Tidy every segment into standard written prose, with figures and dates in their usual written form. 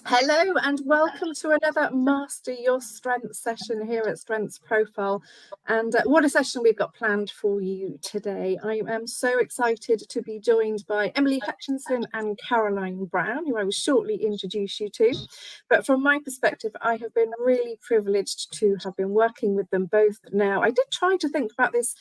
Hello and welcome to another Master Your Strengths session here at Strengths Profile. And what a session we've got planned for you today. I am so excited to be joined by Emily Hutchinson and Caroline Brown, who I will shortly introduce you to. But from my perspective, I have been really privileged to have been working with them both now. I did try to think about this,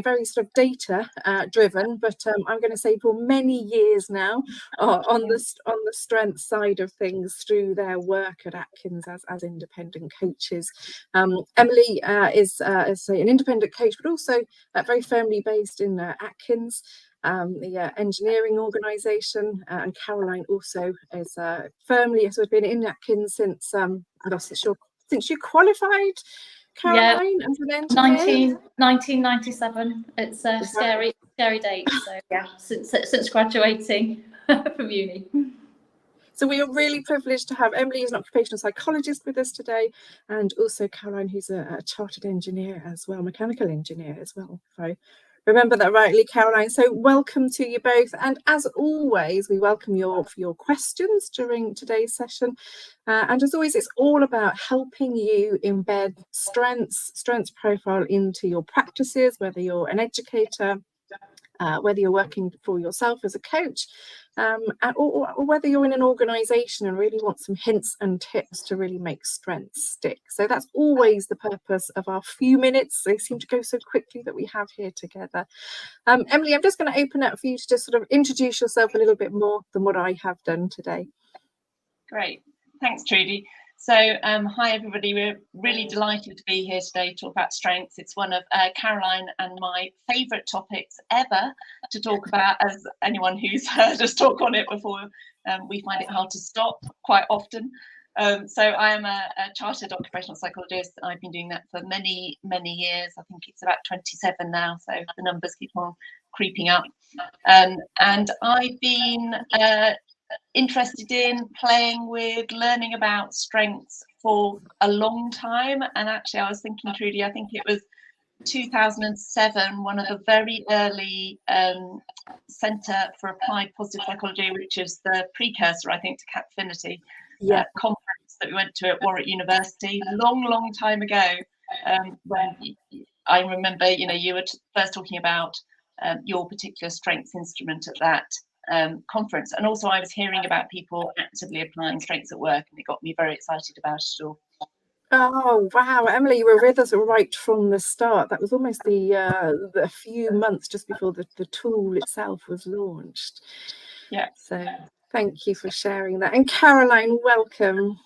very sort of data driven, but I'm going to say for many years now on the strength side of things through their work at Atkins as independent coaches. Emily is an independent coach, but also very firmly based in Atkins, the engineering organisation, and Caroline also is firmly has been in Atkins since since you qualified. Caroline, as an engineer? 1997. It's a scary date. So yeah, since graduating from uni. So we are really privileged to have Emily as an occupational psychologist with us today, and also Caroline, who's a chartered engineer as well, mechanical engineer as well, if I remember that rightly, Caroline. So welcome to you both, and as always, we welcome your questions during today's session. And as always, it's all about helping you embed strengths profile into your practices, whether you're an educator, whether you're working for yourself as a coach, or whether you're in an organisation and really want some hints and tips to really make strengths stick. So that's always the purpose of our few minutes. They seem to go so quickly that we have here together. Emily, I'm just going to open up for you to just sort of introduce yourself a little bit more than what I have done today. Great. Thanks, Trudy. So hi, everybody. We're really delighted to be here today to talk about strengths. It's one of Caroline and my favourite topics ever to talk about, as anyone who's heard us talk on it before, we find it hard to stop quite often. So I am a chartered occupational psychologist. I've been doing that for many, many years. I think it's about 27 now, so the numbers keep on creeping up. And I've been interested in playing with learning about strengths for a long time. And actually, I was thinking, Trudy, I think it was 2007, one of the very early Centre for Applied Positive Psychology, which is the precursor, I think, to Capfinity conference that we went to at Warwick University, long time ago. When I remember, you were first talking about your particular strengths instrument at that conference, and also I was hearing about people actively applying strengths at work, and it got me very excited about it all. Oh wow, Emily, you were with us right from the start. That was almost the few months just before the tool itself was launched. Yeah. So thank you for sharing that. And Caroline, welcome.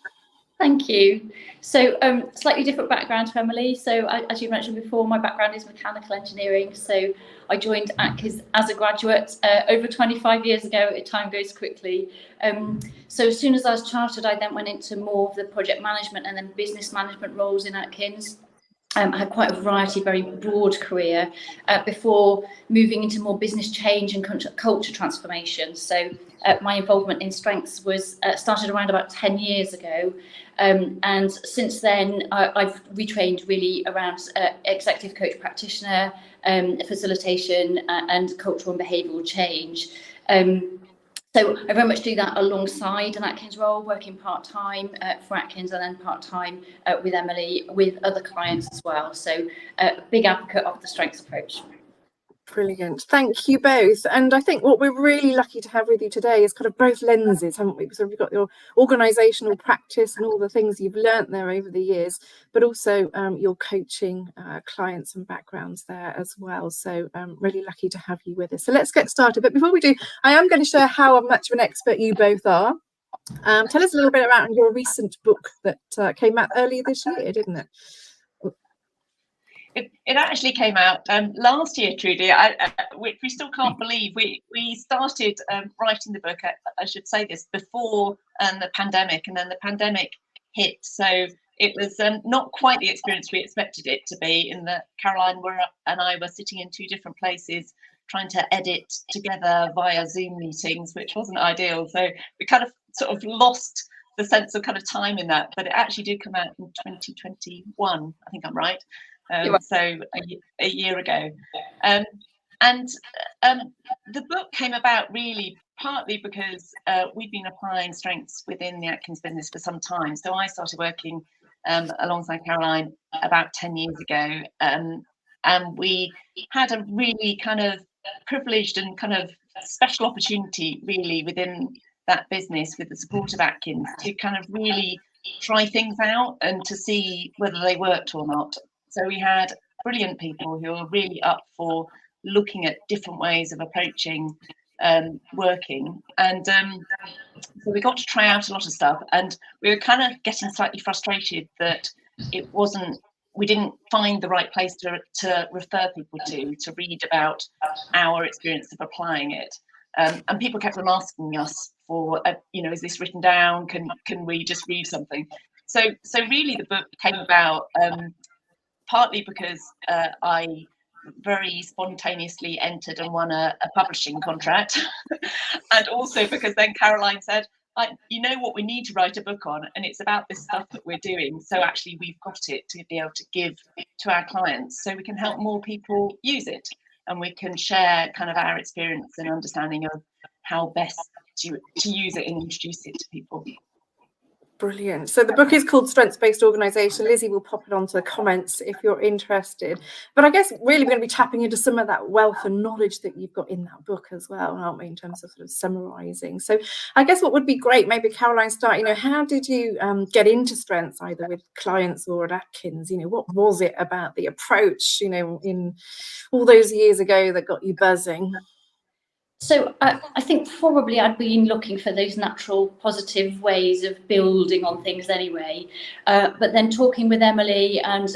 Thank you. So slightly different background to Emily. So as you mentioned before, my background is mechanical engineering. So I joined Atkins as a graduate over 25 years ago. Time goes quickly. So as soon as I was chartered, I then went into more of the project management and then business management roles in Atkins. I had quite a variety, very broad career before moving into more business change and culture transformation. So my involvement in strengths was started around about 10 years ago. And since then, I've retrained really around executive coach practitioner, facilitation and cultural and behavioural change. So I very much do that alongside an Atkins role, working part-time for Atkins and then part-time with Emily, with other clients as well. So big advocate of the strengths approach. Brilliant. Thank you both. And I think what we're really lucky to have with you today is kind of both lenses, haven't we? So we've got your organisational practice and all the things you've learnt there over the years, but also your coaching clients and backgrounds there as well. So really lucky to have you with us. So let's get started. But before we do, I am going to share how much of an expert you both are. Tell us a little bit about your recent book that came out earlier this year, didn't it? It actually came out last year, Trudy, which we still can't believe. We started writing the book, I should say this, before the pandemic, and then the pandemic hit. So it was not quite the experience we expected it to be, in that Caroline and I were sitting in two different places trying to edit together via Zoom meetings, which wasn't ideal. So we kind of sort of lost the sense of kind of time in that, but it actually did come out in 2021, I think I'm right. So a year ago. And the book came about really partly because we've been applying strengths within the Atkins business for some time. So I started working alongside Caroline about 10 years ago, and we had a really kind of privileged and kind of special opportunity really within that business with the support of Atkins to kind of really try things out and to see whether they worked or not. So we had brilliant people who were really up for looking at different ways of approaching working, and so we got to try out a lot of stuff, and we were kind of getting slightly frustrated that we didn't find the right place to refer people to read about our experience of applying it. And people kept on asking us for, is this written down? Can we just read something? So really the book came about partly because I very spontaneously entered and won a publishing contract, and also because then Caroline said, you know what we need to write a book on, and it's about this stuff that we're doing, so actually we've got it to be able to give to our clients so we can help more people use it, and we can share kind of our experience and understanding of how best to use it and introduce it to people. Brilliant. So the book is called Strengths-Based Organisation. Lizzie will pop it onto the comments if you're interested. But I guess really we're going to be tapping into some of that wealth and knowledge that you've got in that book as well, aren't we, in terms of sort of summarising. So I guess what would be great, maybe Caroline, start, how did you get into strengths, either with clients or at Atkins? What was it about the approach, in all those years ago that got you buzzing? So I think probably I'd been looking for those natural positive ways of building on things anyway, but then talking with Emily and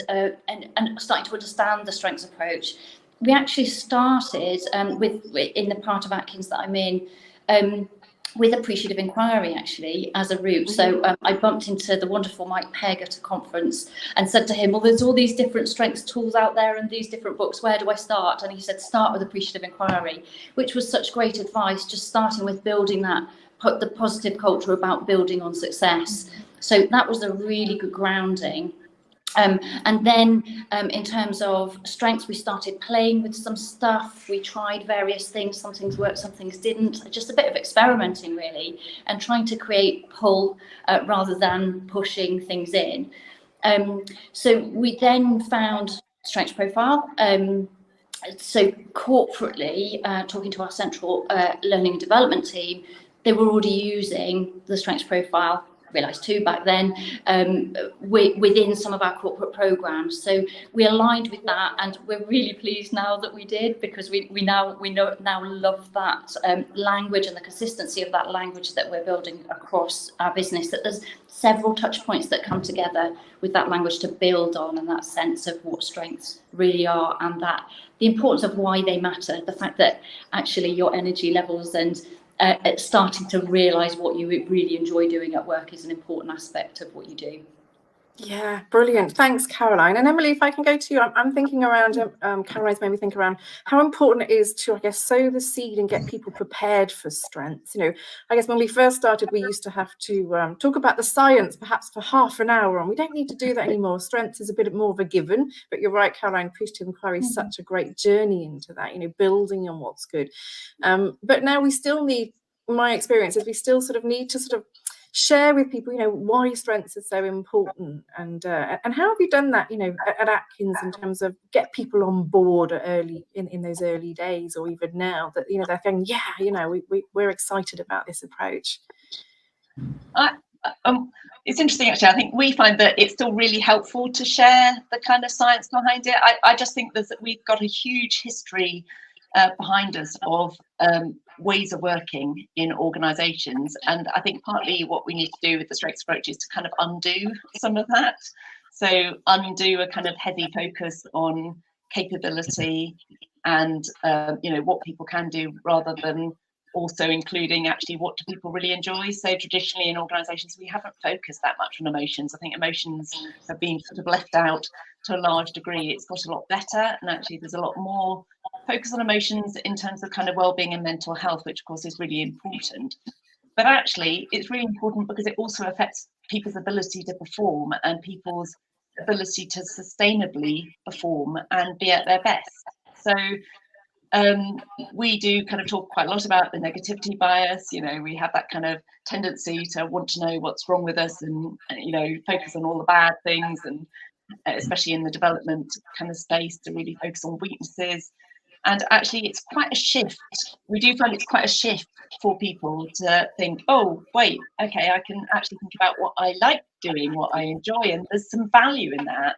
starting to understand the strengths approach, we actually started in the part of Atkins that I'm in, with appreciative inquiry actually as a route. So I bumped into the wonderful Mike Pegg at a conference and said to him, well, there's all these different strengths tools out there and these different books, where do I start? And he said, start with appreciative inquiry, which was such great advice, just starting with building the positive culture about building on success. So that was a really good grounding. And then in terms of strengths, we started playing with some stuff. We tried various things. Some things worked, some things didn't. Just a bit of experimenting, really, and trying to create pull rather than pushing things in. So we then found strengths profile. So corporately, talking to our central learning and development team, they were already using the strengths profile, realised too back then, within some of our corporate programs. So we aligned with that, and we're really pleased now that we did, because we now love that language and the consistency of that language that we're building across our business, that there's several touch points that come together with that language to build on, and that sense of what strengths really are, and that the importance of why they matter, the fact that actually your energy levels and starting to realise what you really enjoy doing at work is an important aspect of what you do. Yeah, brilliant. Thanks, Caroline. And Emily, if I can go to you, I'm thinking around, Caroline's made me think around how important it is to, I guess, sow the seed and get people prepared for strengths. I guess when we first started, we used to have to talk about the science perhaps for half an hour, and we don't need to do that anymore. Strengths is a bit more of a given, but you're right, Caroline, appreciative inquiry is such a great journey into that, building on what's good. But now we still need, my experience is we still sort of need to sort of share with people, why strengths are so important, and how have you done that, at Atkins, in terms of get people on board early in those early days, or even now that they're going, we're excited about this approach. It's interesting, actually. I think we find that it's still really helpful to share the kind of science behind it. I just think that we've got a huge history behind us of ways of working in organisations, and I think partly what we need to do with the strengths approach is to kind of undo some of that. So undo a kind of heavy focus on capability and what people can do, rather than also including actually what do people really enjoy. So traditionally in organisations we haven't focused that much on emotions. I think emotions have been sort of left out to a large degree. It's got a lot better, and actually there's a lot more focus on emotions in terms of kind of well-being and mental health, which of course is really important. But actually it's really important because it also affects people's ability to perform and people's ability to sustainably perform and be at their best. So we do kind of talk quite a lot about the negativity bias. You know, we have that kind of tendency to want to know what's wrong with us and, you know, focus on all the bad things, and especially in the development kind of space, to really focus on weaknesses. And actually, it's quite a shift. We do find it's quite a shift for people to think, oh, wait, okay, I can actually think about what I like doing, what I enjoy, and there's some value in that,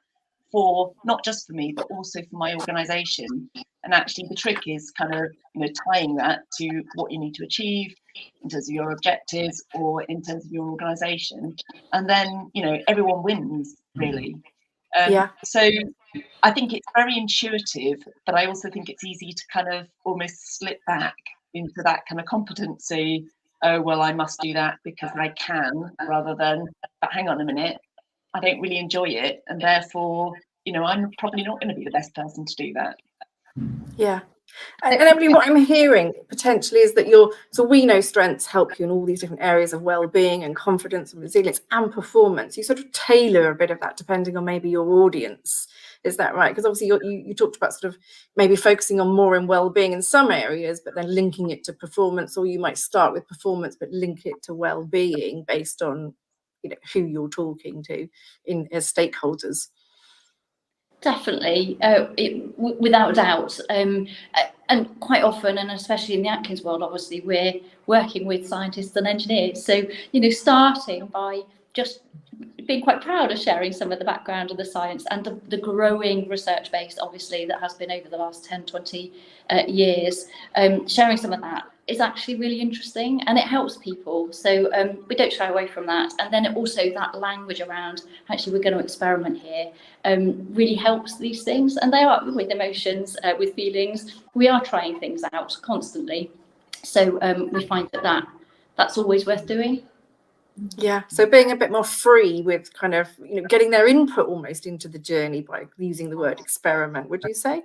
for not just for me, but also for my organisation. And actually, the trick is kind of, you know, tying that to what you need to achieve in terms of your objectives or in terms of your organisation, and then, you know, everyone wins, really. So I think it's very intuitive, but I also think it's easy to kind of almost slip back into that kind of competency. Oh, well, I must do that because I can, rather than, but hang on a minute, I don't really enjoy it, and therefore, you know, I'm probably not going to be the best person to do that. Yeah. And Emily, what I'm hearing potentially is that so we know strengths help you in all these different areas of well-being and confidence and resilience and performance. You sort of tailor a bit of that depending on maybe your audience. Is that right? Because obviously you talked about sort of maybe focusing on more in well-being in some areas, but then linking it to performance, or you might start with performance but link it to well-being based on, you know, who you're talking to as stakeholders. Definitely, without doubt, and quite often, and especially in the Atkins world, obviously we're working with scientists and engineers. So, you know, starting by just being quite proud of sharing some of the background of the science and the growing research base, obviously, that has been over the last 10, 20 years, sharing some of that is actually really interesting, and it helps people. So we don't shy away from that. And then also that language around, actually, we're going to experiment here, really helps these things. And they are, with emotions, with feelings, we are trying things out constantly. So we find that's always worth doing. Yeah, so being a bit more free with kind of, you know, getting their input almost into the journey by using the word experiment, would you say?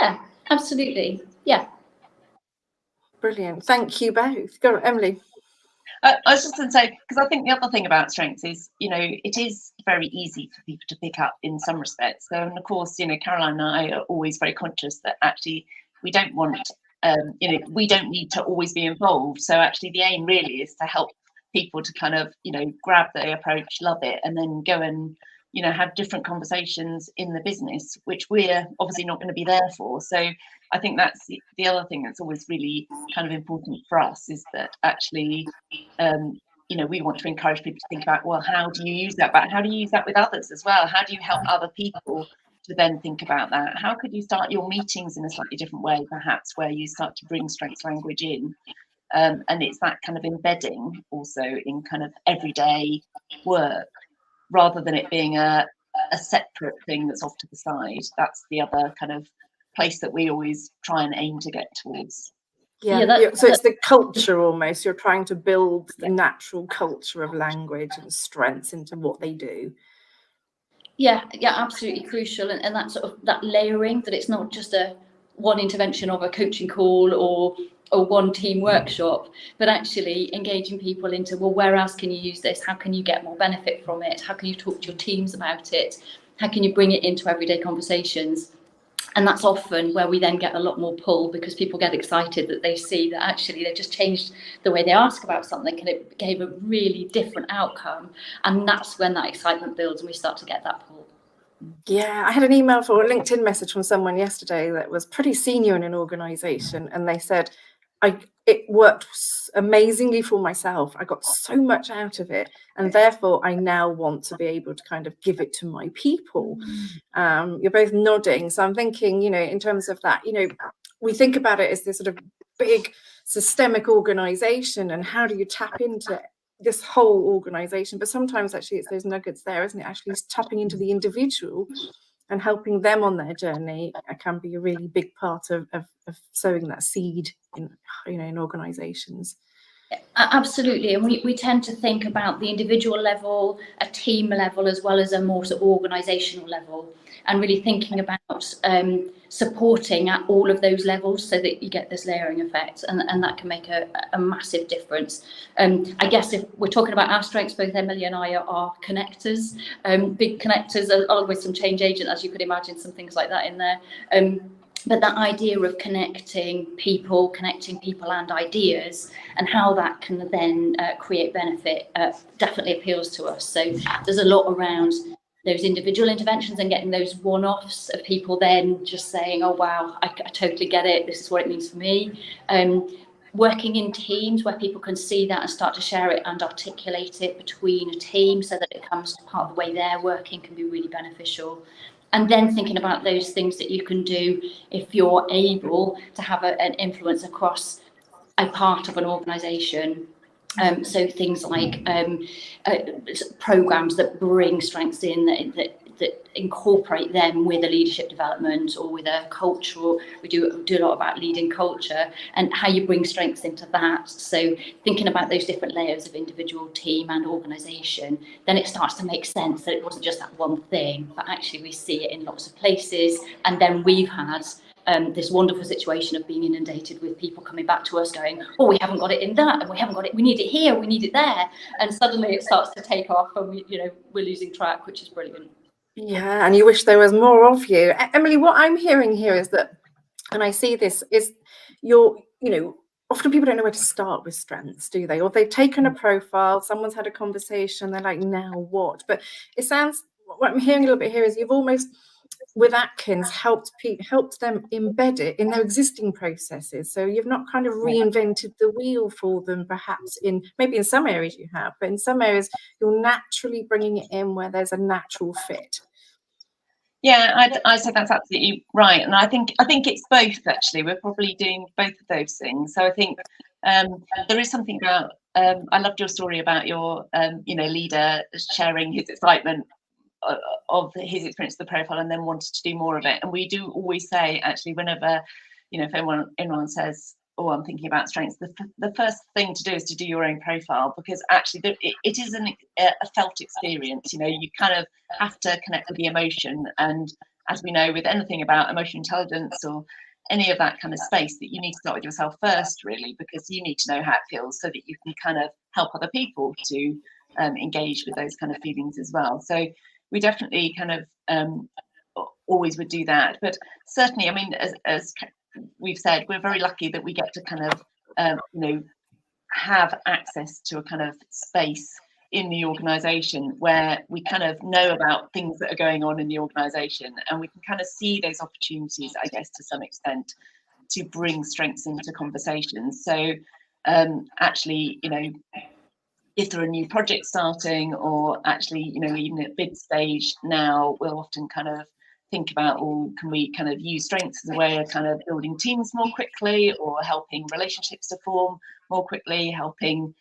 Yeah, absolutely. Yeah. Brilliant. Thank you both. Go on, Emily. I was just going to say, because I think the other thing about strengths is, you know, it is very easy for people to pick up in some respects. So, and of course, you know, Caroline and I are always very conscious that actually we don't want, you know, we don't need to always be involved. So actually the aim really is to help people to kind of, you know, grab the approach, love it, and then go and, you know, have different conversations in the business, which we're obviously not going to be there for. So I think that's the other thing that's always really kind of important for us, is that actually, you know, we want to encourage people to think about, well, how do you use that? But how do you use that with others as well? How do you help other people to then think about that? How could you start your meetings in a slightly different way, perhaps, where you start to bring strengths language in? And it's that kind of embedding also in kind of everyday work, rather than it being a separate thing that's off to the side. That's the other kind of place that we always try and aim to get towards. So it's the culture almost. You're trying to build the natural culture of language and strengths into what they do. Yeah, absolutely crucial. And that sort of that layering, that it's not just a one intervention of a coaching call or one team workshop, but actually engaging people into, well, where else can you use this? How can you get more benefit from it? How can you talk to your teams about it? How can you bring it into everyday conversations? And that's often where we then get a lot more pull, because people get excited that they see that actually they've just changed the way they ask about something and it gave a really different outcome. And that's when that excitement builds and we start to get that pull. Yeah, I had an email or a LinkedIn message from someone yesterday that was pretty senior in an organisation, and they said, it worked amazingly for myself. I got so much out of it, and therefore I now want to be able to kind of give it to my people. You're both nodding, so I'm thinking, you know, in terms of that, you know, we think about it as this sort of big systemic organisation, and how do you tap into this whole organisation? But sometimes actually it's those nuggets there, isn't it? Actually tapping into the individual and helping them on their journey can be a really big part of sowing that seed in, you know, in organisations. Absolutely, and we tend to think about the individual level, a team level, as well as a more sort of organisational level, and really thinking about supporting at all of those levels so that you get this layering effect, and that can make a massive difference. I guess if we're talking about our strengths, both Emily and I are connectors, big connectors, along with some change agent, as you could imagine, some things like that in there. But that idea of connecting people and ideas, and how that can then create benefit definitely appeals to us. So there's a lot around those individual interventions and getting those one-offs of people then just saying, oh wow, I totally get it, this is what it means for me. Working in teams where people can see that and start to share it and articulate it between a team so that it comes to part of the way they're working can be really beneficial. And then thinking about those things that you can do if you're able to have an influence across a part of an organisation. So things like programs that bring strengths in, that incorporate them with a leadership development or with a cultural. We do a lot about leading culture and how you bring strengths into that. So thinking about those different layers of individual, team and organisation, then it starts to make sense that it wasn't just that one thing, but actually we see it in lots of places. And then we've had this wonderful situation of being inundated with people coming back to us going, oh, we haven't got it in that, and we haven't got it, we need it here, we need it there, and suddenly it starts to take off, and we're losing track, which is brilliant. Yeah, and you wish there was more of you. Emily, what I'm hearing here is that, and I see this, is often people don't know where to start with strengths, do they? Or they've taken a profile, someone's had a conversation, they're like, now what? But it sounds, what I'm hearing a little bit here is you've almost, with Atkins, helped them embed it in their existing processes. So you've not kind of reinvented the wheel for them, perhaps maybe in some areas you have, but in some areas you're naturally bringing it in where there's a natural fit. Yeah, I said that's absolutely right, and I think it's both. Actually, we're probably doing both of those things. So I think there is something about. I loved your story about your leader sharing his excitement of his experience of the profile and then wanted to do more of it. And we do always say, actually, whenever if anyone says, oh, I'm thinking about strengths, the first thing to do is to do your own profile, because actually it is a felt experience. You kind of have to connect with the emotion, and as we know with anything about emotional intelligence or any of that kind of space, that you need to start with yourself first, really, because you need to know how it feels so that you can kind of help other people to engage with those kind of feelings as well. So we definitely kind of always would do that. But certainly, I mean, as we've said, we're very lucky that we get to kind of have access to a kind of space in the organisation where we kind of know about things that are going on in the organisation, and we can kind of see those opportunities, I guess, to some extent, to bring strengths into conversations. So actually, if there are new projects starting, or actually, even at bid stage now, we'll often kind of think about, can we kind of use strengths as a way of kind of building teams more quickly, or helping relationships to form more quickly, helping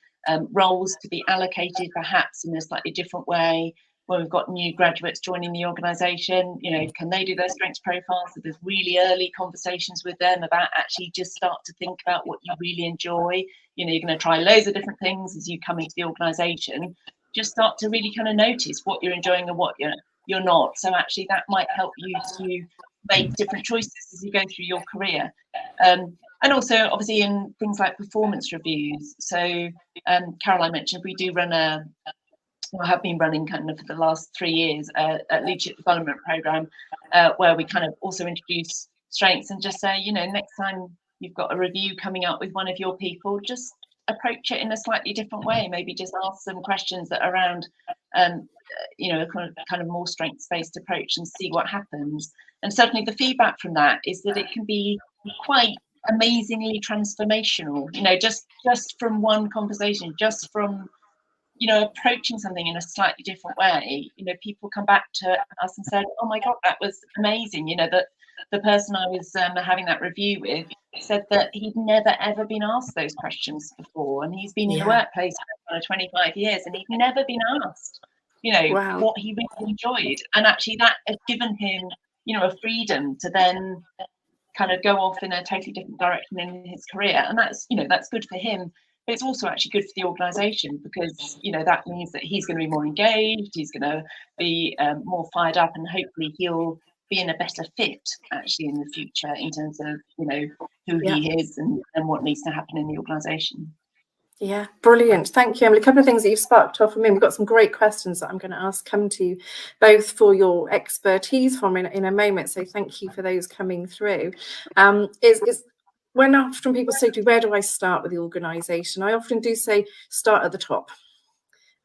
roles to be allocated perhaps in a slightly different way. When we've got new graduates joining the organisation, can they do their strengths profiles? So there's really early conversations with them about actually just start to think about what you really enjoy. You're going to try loads of different things as you come into the organisation. Just start to really kind of notice what you're enjoying and what you're not. So actually that might help you to make different choices as you go through your career. And also obviously in things like performance reviews. So Caroline mentioned we do run have been running kind of for the last 3 years a leadership development program where we kind of also introduce strengths and just say, next time you've got a review coming up with one of your people, just approach it in a slightly different way. Maybe just ask some questions that are around a kind of more strengths-based approach and see what happens. And certainly the feedback from that is that it can be quite amazingly transformational, just from one conversation, just from approaching something in a slightly different way. People come back to us and said, oh my God, that was amazing. That the person I was having that review with said that he'd never ever been asked those questions before, and he's been in the workplace for 25 years and he'd never been asked Wow. what he really enjoyed. And actually that has given him a freedom to then kind of go off in a totally different direction in his career, and that's good for him. But it's also actually good for the organisation, because that means that he's going to be more engaged, he's going to be more fired up, and hopefully he'll be in a better fit actually in the future in terms of who he is and what needs to happen in the organisation. Yeah, brilliant. Thank you, Emily. A couple of things that you've sparked off for me. We've got some great questions that I'm going to come to you both for your expertise from in a moment. So thank you for those coming through. Is when often people say to me, where do I start with the organisation? I often do say start at the top.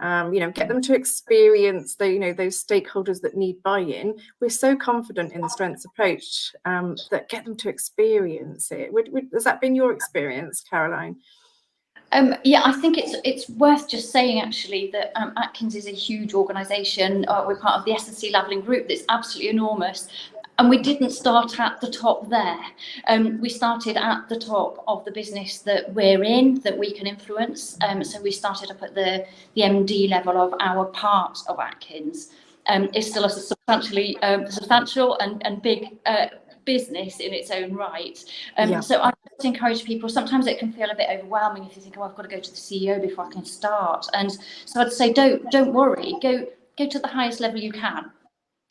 Get them to experience those stakeholders that need buy-in. We're so confident in the strengths approach that get them to experience it. Has that been your experience, Caroline? Yeah, I think it's worth just saying actually that Atkins is a huge organisation. We're part of the S&C Levelling Group that's absolutely enormous. And we didn't start at the top there. We started at the top of the business that we're in, that we can influence. So we started up at the MD level of our part of Atkins. It's still a substantial and big business in its own right. So I just encourage people, sometimes it can feel a bit overwhelming if you think, oh, I've got to go to the CEO before I can start. And so I'd say don't worry, go to the highest level you can.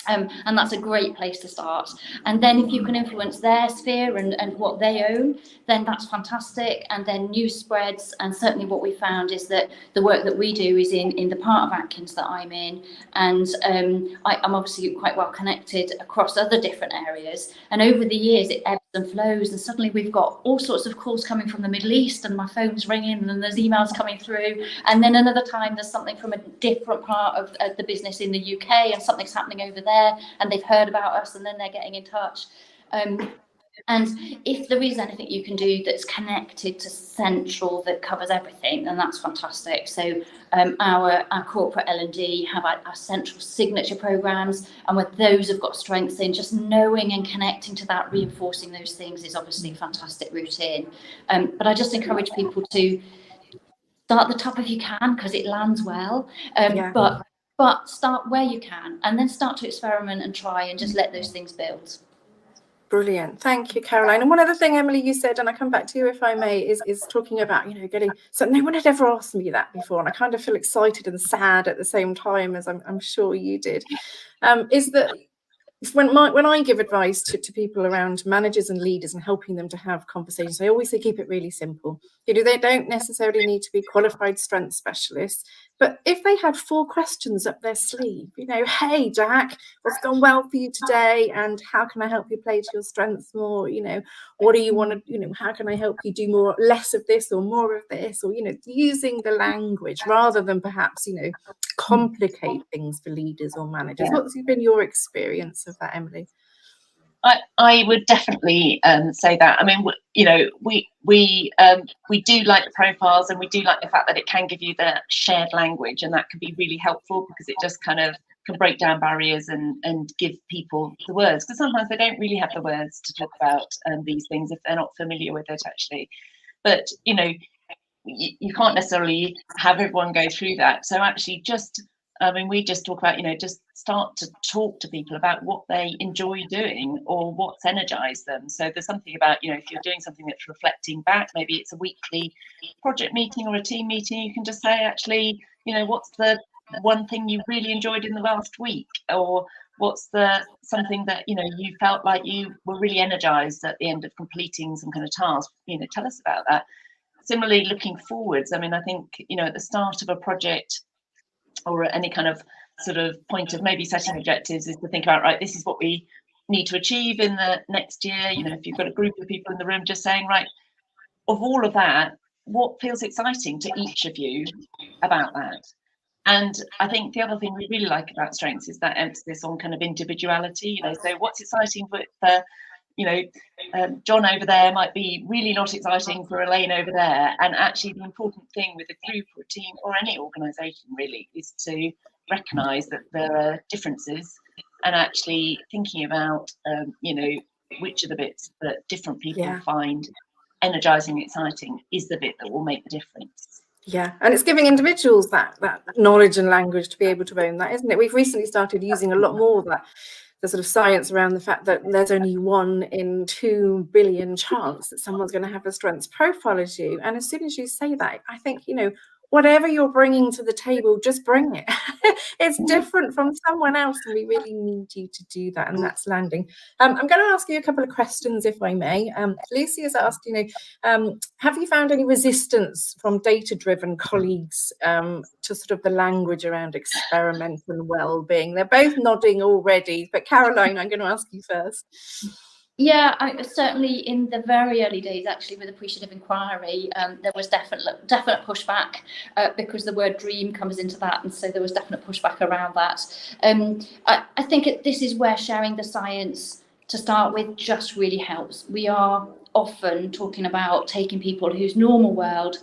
And that's a great place to start. And then if you can influence their sphere and what they own, then that's fantastic. And then news spreads. And certainly what we found is that the work that we do is in the part of Atkins that I'm in. And I'm obviously quite well connected across other different areas. And over the years, it ebbs and flows. And suddenly we've got all sorts of calls coming from the Middle East and my phone's ringing and there's emails coming through. And then another time there's something from a different part of the business in the UK and something's happening over there. And they've heard about us and then they're getting in touch. And if there is anything you can do that's connected to central that covers everything, then that's fantastic. So our corporate L&D have our central signature programs, and with those have got strengths in, just knowing and connecting to that, reinforcing those things is obviously a fantastic route in. But I just encourage people to start at the top if you can, because it lands well. But start where you can and then start to experiment and try and just let those things build. Brilliant. Thank you, Caroline. And one other thing, Emily, you said, and I come back to you if I may, is talking about, getting, so no one had ever asked me that before. And I kind of feel excited and sad at the same time, as I'm sure you did, is that when I give advice to people around managers and leaders and helping them to have conversations, I always say keep it really simple. They don't necessarily need to be qualified strength specialists, but if they had 4 questions up their sleeve, hey Jack, what's gone well for you today, and how can I help you play to your strengths more? What do you want to, how can I help you do less of this or more of this, or using the language rather than perhaps complicate things for leaders or managers. What's been your experience of that, Emily? I would definitely say that. I mean, we do like the profiles, and we do like the fact that it can give you the shared language, and that can be really helpful because it just kind of can break down barriers and give people the words, because sometimes they don't really have the words to talk about these things if they're not familiar with it actually. But you can't necessarily have everyone go through that. So actually we just talk about, just start to talk to people about what they enjoy doing or what's energized them. So there's something about, if you're doing something that's reflecting back, maybe it's a weekly project meeting or a team meeting, you can just say, actually, what's the one thing you really enjoyed in the last week? Or what's something that, you felt like you were really energized at the end of completing some kind of task? Tell us about that. Similarly, looking forwards, I think, at the start of a project or any kind of sort of point of maybe setting objectives is to think about, right, this is what we need to achieve in the next year. If you've got a group of people in the room, just saying, right, of all of that, what feels exciting to each of you about that? And I think the other thing we really like about strengths is that emphasis on kind of individuality. So what's exciting for John over there might be really not exciting for Elaine over there. And actually the important thing with a group or a team or any organisation really is to recognise that there are differences, and actually thinking about, which are the bits that different people find energising, exciting, is the bit that will make the difference. Yeah, and it's giving individuals that knowledge and language to be able to own that, isn't it? We've recently started using a lot more of that, the sort of science around the fact that there's only 1 in 2 billion chance that someone's going to have a strengths profile as you. And as soon as you say that, I think, whatever you're bringing to the table, just bring it. It's different from someone else, and we really need you to do that, and that's landing. I'm going to ask you a couple of questions, if I may. Lucy has asked, have you found any resistance from data-driven colleagues to sort of the language around experiment and well-being? They're both nodding already, but Caroline, I'm going to ask you first. Yeah, certainly in the very early days, actually, with appreciative inquiry, there was definite pushback because the word dream comes into that, and so there was definite pushback around that. I think this is where sharing the science to start with just really helps. We are often talking about taking people whose normal world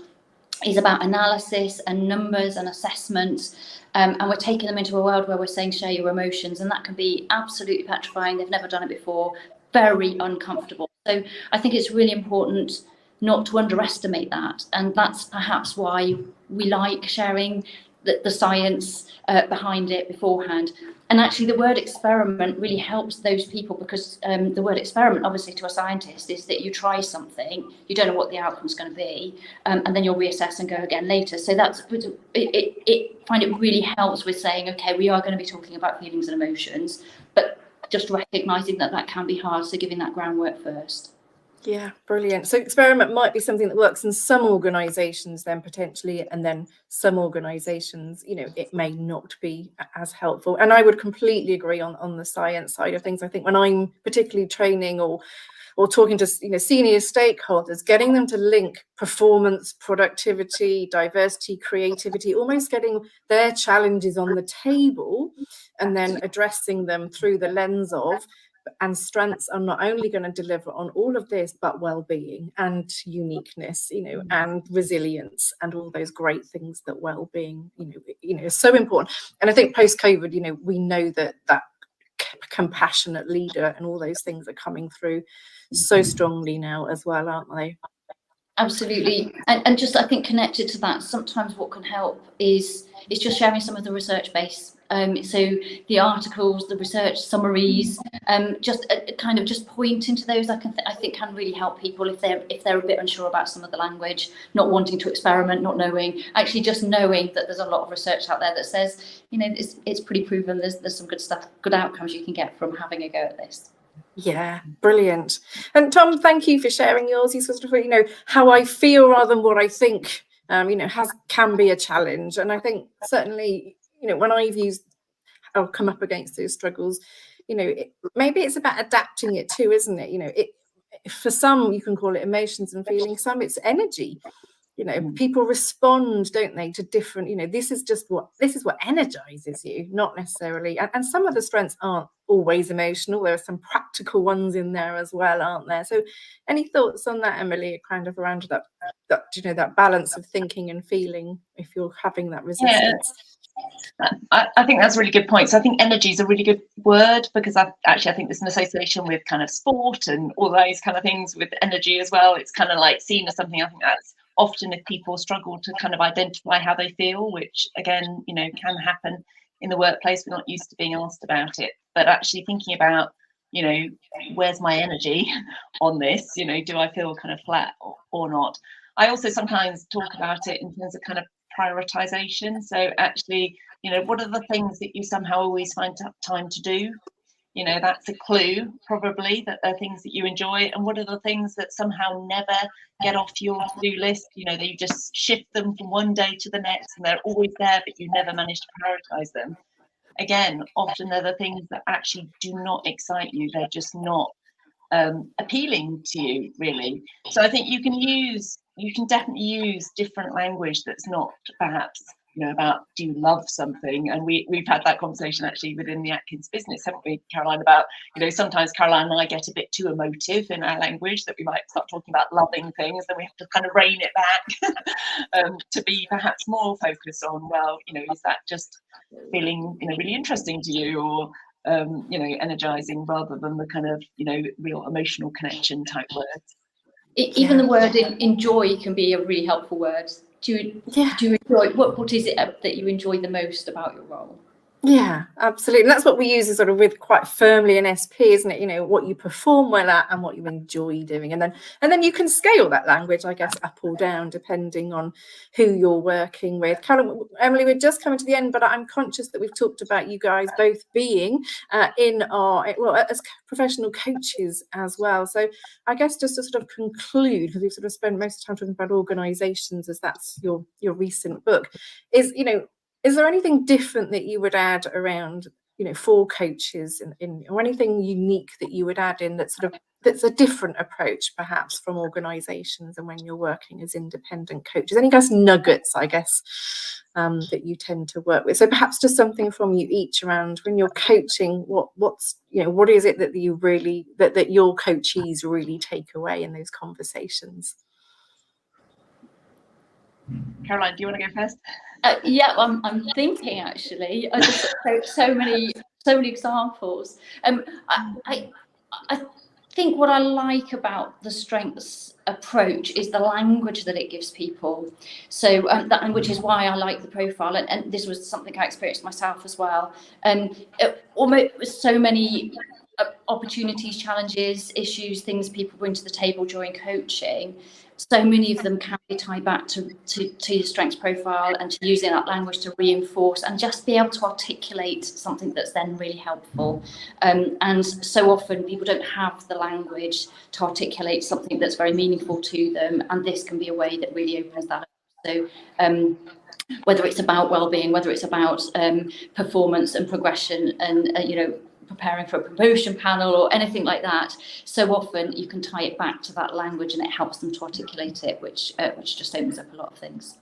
is about analysis and numbers and assessment, and we're taking them into a world where we're saying share your emotions, and that can be absolutely petrifying. They've never done it before. Very uncomfortable. So I think it's really important not to underestimate that, and that's perhaps why we like sharing the science behind it beforehand. And actually the word experiment really helps those people, because the word experiment, obviously, to a scientist is that you try something, you don't know what the outcome's going to be, and then you'll reassess and go again later. So that's find it really helps with saying, okay, we are going to be talking about feelings and emotions, but just recognising that can be hard, so giving that groundwork first. Yeah, brilliant. So experiment might be something that works in some organisations then potentially, and then some organisations, it may not be as helpful. And I would completely agree on the science side of things. I think when I'm particularly training or talking to senior stakeholders, getting them to link performance, productivity, diversity, creativity, almost getting their challenges on the table and then addressing them through the lens of, and strengths are not only going to deliver on all of this, but well-being and uniqueness, and resilience and all those great things that well-being, is so important. And I think post-COVID, we know that compassionate leader and all those things are coming through so strongly now as well, aren't they? Absolutely. And just, I think, connected to that, sometimes what can help is just sharing some of the research base. So the articles, the research summaries, just kind of just pointing to those, I think can really help people if they're a bit unsure about some of the language, not wanting to experiment, not knowing, actually just knowing that there's a lot of research out there that says, it's pretty proven, there's some good stuff, good outcomes you can get from having a go at this. Yeah, brilliant. And Tom, thank you for sharing yours. You sort of, how I feel rather than what I think, can be a challenge. And I think certainly, when I'll come up against those struggles, maybe it's about adapting it too, isn't it? For some, you can call it emotions and feelings. Some it's energy. People respond, don't they, to different, this is what energizes you, not necessarily. And some of the strengths aren't always emotional. There are some practical ones in there as well, aren't there? So any thoughts on that, Emily, kind of around that balance of thinking and feeling if you're having that resistance? Yeah. I think that's a really good point. So I think energy is a really good word, because I think there's an association with kind of sport and all those kind of things with energy as well. It's kind of like seen as something, I think that's often if people struggle to kind of identify how they feel, which again, can happen in the workplace. We're not used to being asked about it, but actually thinking about, where's my energy on this? Do I feel kind of flat or not? I also sometimes talk about it in terms of kind of prioritization. So actually, what are the things that you somehow always find time to do? That's a clue, probably, that there are things that you enjoy. And what are the things that somehow never get off your to-do list? That you just shift them from one day to the next, and they're always there, but you never manage to prioritize them. Again, often they're the things that actually do not excite you. They're just not appealing to you, really. So I think you can definitely use different language that's not perhaps about, do you love something? And we've had that conversation actually within the Atkins business, haven't we, Caroline, about sometimes Caroline and I get a bit too emotive in our language, that we might start talking about loving things, then we have to kind of rein it back to be perhaps more focused on, well, is that just feeling really interesting to you, or energizing, rather than the kind of real emotional connection type words. Even the word enjoy can be a really helpful word. Do you enjoy, what is it that you enjoy the most about your role? Yeah, absolutely. And that's what we use is sort of with quite firmly in SP, isn't it? You know, what you perform well at and what you enjoy doing. And then you can scale that language, I guess, up or down, depending on who you're working with. Callum, Emily, we're just coming to the end, but I'm conscious that we've talked about you guys both being as professional coaches as well. So I guess just to sort of conclude, because we've sort of spent most of the time talking about organisations, as that's your recent book, is there anything different that you would add around, for coaches or anything unique that you would add in that's a different approach perhaps from organisations and when you're working as independent coaches? Any guys nuggets, I guess, that you tend to work with? So perhaps just something from you each around when you're coaching, what is it that you really that your coachees really take away in those conversations? Caroline, do you want to go first? Yeah, I'm thinking actually. I just so many examples. I think what I like about the strengths approach is the language that it gives people. So which is why I like the profile, and this was something I experienced myself as well. Almost so many opportunities, challenges, issues, things people bring to the table during coaching. So many of them can be tied back to your strengths profile and to using that language to reinforce and just be able to articulate something that's then really helpful. And so often people don't have the language to articulate something that's very meaningful to them, and this can be a way that really opens that up. So whether it's about well-being, whether it's about performance and progression and preparing for a promotion panel or anything like that, so often you can tie it back to that language and it helps them to articulate it, which just opens up a lot of things.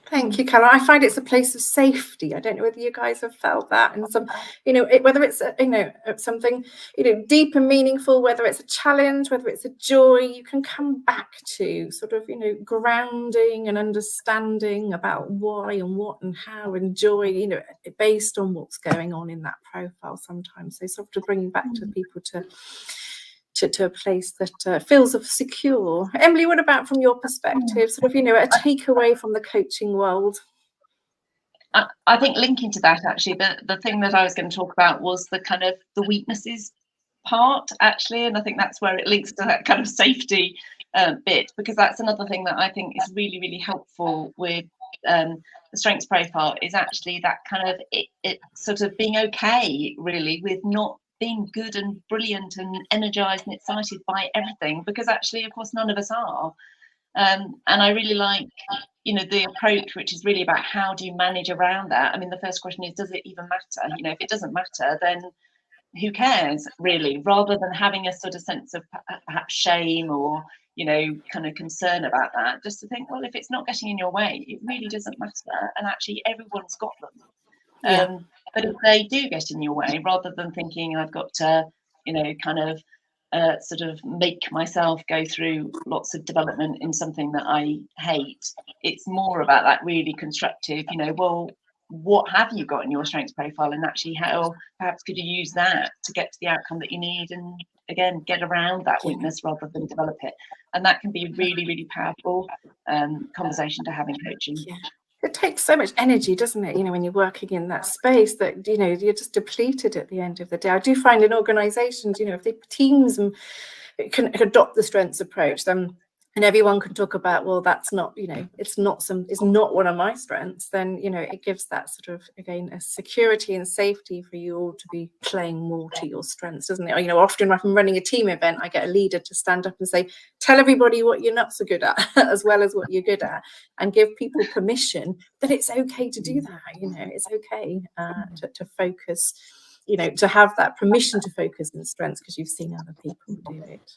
Thank you, Carla. I find it's a place of safety. I don't know whether you guys have felt that, and whether it's something deep and meaningful, whether it's a challenge, whether it's a joy, you can come back to sort of grounding and understanding about why and what and how and joy, based on what's going on in that profile sometimes. So sort of bringing back to people to a place that feels secure. Emily, what about from your perspective, sort of a takeaway from the coaching world? I think linking to that, actually, the thing that I was going to talk about was the kind of the weaknesses part, actually, and I think that's where it links to that kind of safety bit, because that's another thing that I think is really, really helpful with the strengths profile, is actually that kind of it sort of being okay, really, with not being good and brilliant and energized and excited by everything, because actually, of course, none of us are. And I really like, the approach, which is really about how do you manage around that. I mean, the first question is, does it even matter? If it doesn't matter, then who cares, really, rather than having a sort of sense of perhaps shame or, kind of concern about that, just to think, well, if it's not getting in your way, it really doesn't matter. And actually, everyone's got them. Yeah. But if they do get in your way, rather than thinking I've got to, kind of sort of make myself go through lots of development in something that I hate, it's more about that really constructive, well, what have you got in your strengths profile, and actually how perhaps could you use that to get to the outcome that you need, and again, get around that weakness rather than develop it. And that can be a really, really powerful conversation to have in coaching. Yeah. It takes so much energy, doesn't it? When you're working in that space, that you're just depleted at the end of the day. I do find in organisations, if the teams can adopt the strengths approach, then and everyone can talk about, well, that's not, it's not one of my strengths, then it gives that sort of, again, a security and safety for you all to be playing more to your strengths, doesn't it? Often if I'm running a team event, I get a leader to stand up and say, tell everybody what you're not so good at as well as what you're good at, and give people permission that it's okay to do that. It's okay to focus, to have that permission to focus on strengths because you've seen other people do it.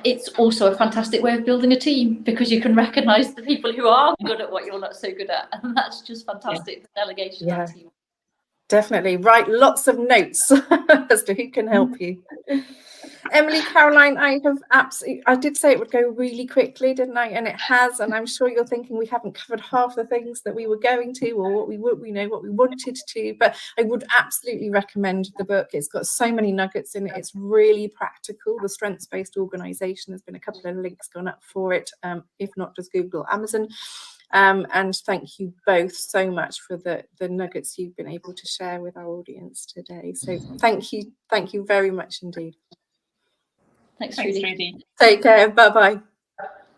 It's also a fantastic way of building a team, because you can recognise the people who are good at what you're not so good at, and that's just fantastic for delegation. Yeah, definitely. Write lots of notes as to who can help you. Emily, Caroline, I did say it would go really quickly, didn't I? And it has, and I'm sure you're thinking we haven't covered half the things that we were going to, or what we wanted to, but I would absolutely recommend the book. It's got so many nuggets in it. It's really practical. The Strengths-Based Organisation, there's been a couple of links gone up for it. If not, just Google Amazon. And thank you both so much for the nuggets you've been able to share with our audience today. So thank you very much indeed. Thanks, Thanks, Trudy. Trudy. Take care. Bye-bye.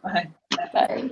Bye. Bye.